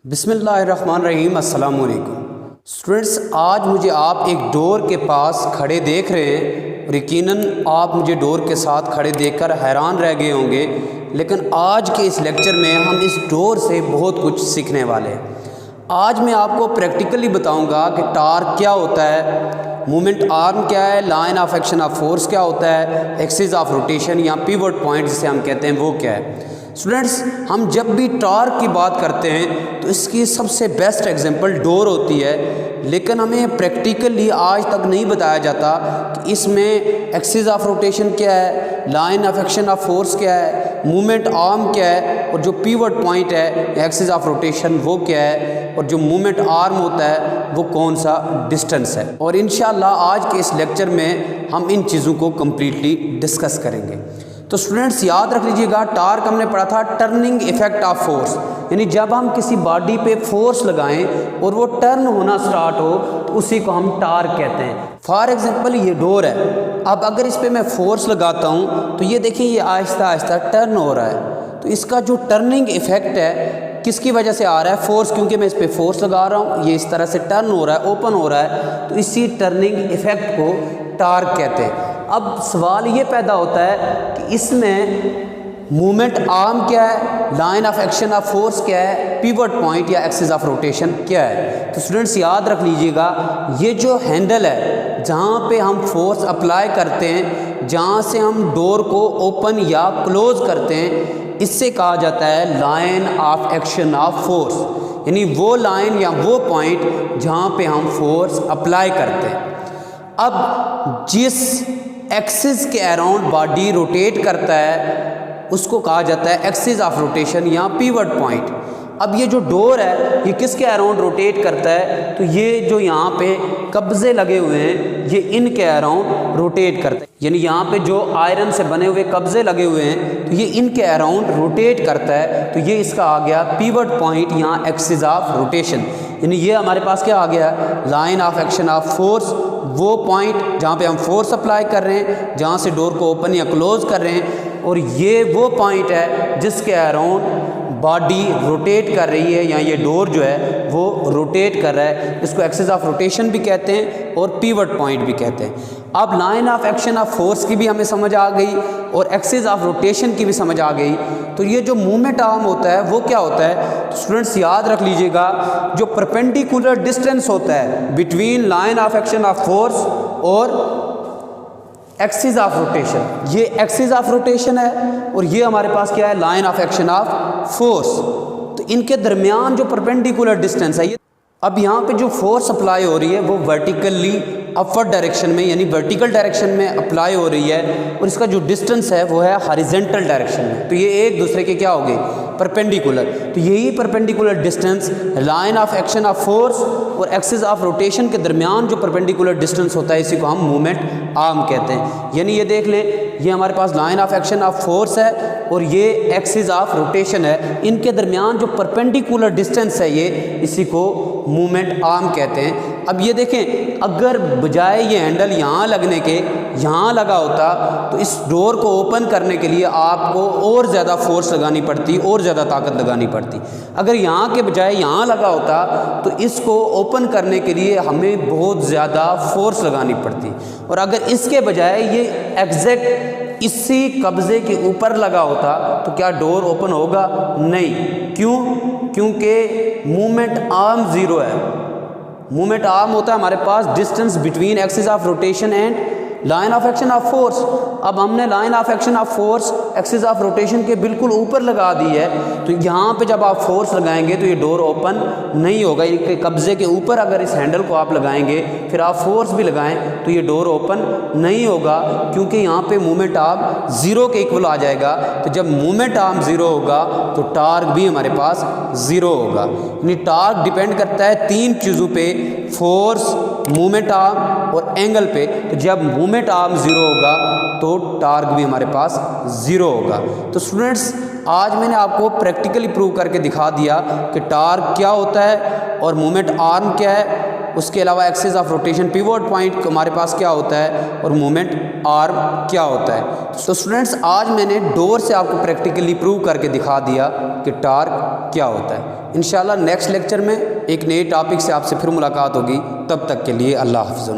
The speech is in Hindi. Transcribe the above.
बिस्मिल्लाहिर्रहमानिर्रहीम अस्सलाम वालेकुम स्टूडेंट्स, आज मुझे आप एक डोर के पास खड़े देख रहे हैं और यकीनन आप मुझे डोर के साथ खड़े देखकर हैरान रह गए होंगे। लेकिन आज के इस लेक्चर में हम इस डोर से बहुत कुछ सीखने वाले हैं। आज मैं आपको प्रैक्टिकली बताऊंगा कि टार्क क्या होता है, मूवमेंट आर्म क्या है, line of action of force क्या होता है, एक्सिस ऑफ रोटेशन या पिवट पॉइंट जिसे हम कहते हैं वो क्या है। स्टूडेंट्स, हम जब भी टॉर्क की बात करते हैं तो इसकी सबसे बेस्ट एग्जांपल डोर होती है, लेकिन हमें प्रैक्टिकली आज तक नहीं बताया जाता कि इसमें एक्सिस ऑफ रोटेशन क्या है, line of action of force क्या है, मूवमेंट आर्म क्या है और जो पिवट पॉइंट है एक्सिस ऑफ रोटेशन वो क्या है और जो मूवमेंट आर्म होता है वो कौन सा डिस्टेंस है। और इंशाल्लाह आज के इस लेक्चर में हम इन चीज़ों को कम्प्लीटली डिस्कस करेंगे। तो स्टूडेंट्स याद रख लीजिएगा, टार्क हमने पढ़ा था टर्निंग इफेक्ट ऑफ फोर्स, यानी जब हम किसी बॉडी पे फोर्स लगाएं और वो टर्न होना स्टार्ट हो तो उसी को हम टार्क कहते हैं। फॉर एग्जांपल ये डोर है, अब अगर इस पे मैं फोर्स लगाता हूँ तो ये देखिए ये आहिस्ता आहिस्ता टर्न हो रहा है। तो इसका जो टर्निंग इफेक्ट है किसकी वजह से आ रहा है, फोर्स, क्योंकि मैं इस पर फोर्स लगा रहा हूँ, ये इस तरह से टर्न हो रहा है, ओपन हो रहा है, तो इसी टर्निंग इफेक्ट को टार्क कहते हैं। अब सवाल ये पैदा होता है कि इसमें मूवमेंट आर्म क्या है, line of action of force क्या है, पिवट पॉइंट या एक्सिस ऑफ रोटेशन क्या है। तो स्टूडेंट्स याद रख लीजिएगा, ये जो हैंडल है जहाँ पे हम फोर्स अप्लाई करते हैं, जहाँ से हम डोर को ओपन या क्लोज करते हैं, इससे कहा जाता है line of action of force, यानी वो लाइन या वो पॉइंट जहाँ पे हम फोर्स अप्लाई करते हैं। अब जिस एक्सिस के अराउंड बॉडी रोटेट करता है उसको कहा जाता है एक्सिस ऑफ रोटेशन या पिवट पॉइंट। अब ये जो डोर है ये किसके अराउंड रोटेट करता है, तो ये जो यहाँ पे कब्जे लगे हुए हैं ये इनके अराउंड रोटेट करते हैं, यानी यहाँ पे जो आयरन से बने हुए कब्जे लगे हुए हैं तो ये इनके अराउंड रोटेट करता है। तो ये इसका आ गया पिवट पॉइंट या एक्सिस ऑफ रोटेशन, यानी ये हमारे पास क्या आ गया, line of action of force, वो पॉइंट जहाँ पे हम फोर्स अप्लाई कर रहे हैं, जहाँ से डोर को ओपन या क्लोज कर रहे हैं, और ये वो पॉइंट है जिसके अराउंड बॉडी रोटेट कर रही है या ये डोर जो है वो रोटेट कर रहा है। इसको एक्सिस ऑफ रोटेशन भी कहते हैं और पिवट पॉइंट भी कहते हैं। अब line of action of force की भी हमें समझ आ गई और एक्सिस ऑफ रोटेशन की भी समझ आ गई। तो ये जो मूवमेंट आर्म होता है वो क्या होता है, तो स्टूडेंट्स याद रख लीजिएगा, जो परपेंडिकुलर डिस्टेंस होता है between line of action of force और एक्सिस ऑफ रोटेशन, ये एक्सिस ऑफ रोटेशन है और ये हमारे पास क्या है, line of action of force. तो इनके दरमियान जो परपेंडिकुलर डिस्टेंस है ये, अब यहाँ पे जो फोर्स अप्लाई हो रही है वो वर्टिकली अपवर्ड डायरेक्शन में यानी वर्टिकल डायरेक्शन में अप्लाई हो रही है और इसका जो डिस्टेंस है वो है हॉरिजॉन्टल डायरेक्शन में। तो ये एक दूसरे के क्या हो गए, परपेंडिकुलर। तो यही perpendicular distance line of action of force और एक्सिस ऑफ रोटेशन के दरमियान जो परपेंडिकुलर डिस्टेंस होता है इसी को हम मूवमेंट आर्म कहते हैं। यानी ये देख लें, ये हमारे पास line of action of force है और ये एक्सिस ऑफ रोटेशन है, इनके दरमियान जो परपेंडिकुलर डिस्टेंस है ये इसी को मूवमेंट आर्म कहते हैं। अब ये देखें, अगर बजाय ये हैंडल यहाँ लगने के यहाँ लगा होता तो इस डोर को ओपन करने के लिए आपको और ज़्यादा फोर्स लगानी पड़ती और ज़्यादा ताकत लगानी पड़ती। अगर यहाँ के बजाय यहाँ लगा होता तो इसको ओपन करने के लिए हमें बहुत ज़्यादा फोर्स लगानी पड़ती, और अगर इसके बजाय ये एग्जैक्ट इसी कब्जे के ऊपर लगा होता तो क्या डोर ओपन होगा? नहीं। क्यों? क्योंकि मूवमेंट आर्म ज़ीरो है। मूवमेंट आर्म होता है हमारे पास distance between axis of rotation and line of action of force. अब हमने line of action of force axis of rotation के बिल्कुल ऊपर लगा दी है, तो यहाँ पे जब आप फोर्स लगाएंगे तो ये डोर ओपन नहीं होगा। इनके कब्जे के ऊपर अगर इस हैंडल को आप लगाएंगे फिर आप फोर्स भी लगाएं तो ये डोर ओपन नहीं होगा, क्योंकि यहाँ पे मूवमेंट आर्म ज़ीरो के इक्वल आ जाएगा। तो जब मूवमेंट आर्म ज़ीरो होगा तो टार्क भी हमारे पास ज़ीरो होगा। यानी टार्क डिपेंड करता है तीन चीज़ों पे, फोर्स, मूवमेंट आर्म और एंगल पे। तो जब मूवमेंट आर्म ज़ीरो होगा तो टार्क भी हमारे पास ज़ीरो होगा। तो स्टूडेंट्स आज मैंने आपको प्रैक्टिकली प्रूव करके दिखा दिया कि टार्क क्या होता है और मूवमेंट आर्म क्या है उसके अलावा axis of rotation pivot point हमारे पास क्या होता है और मोमेंट आर्म क्या होता है। तो स्टूडेंट्स आज मैंने डोर से आपको प्रैक्टिकली प्रूव करके दिखा दिया कि टार्क क्या होता है। इंशाल्लाह नेक्स्ट लेक्चर में एक नए टॉपिक से आपसे फिर मुलाकात होगी। तब तक के लिए अल्लाह हाफ़िज़।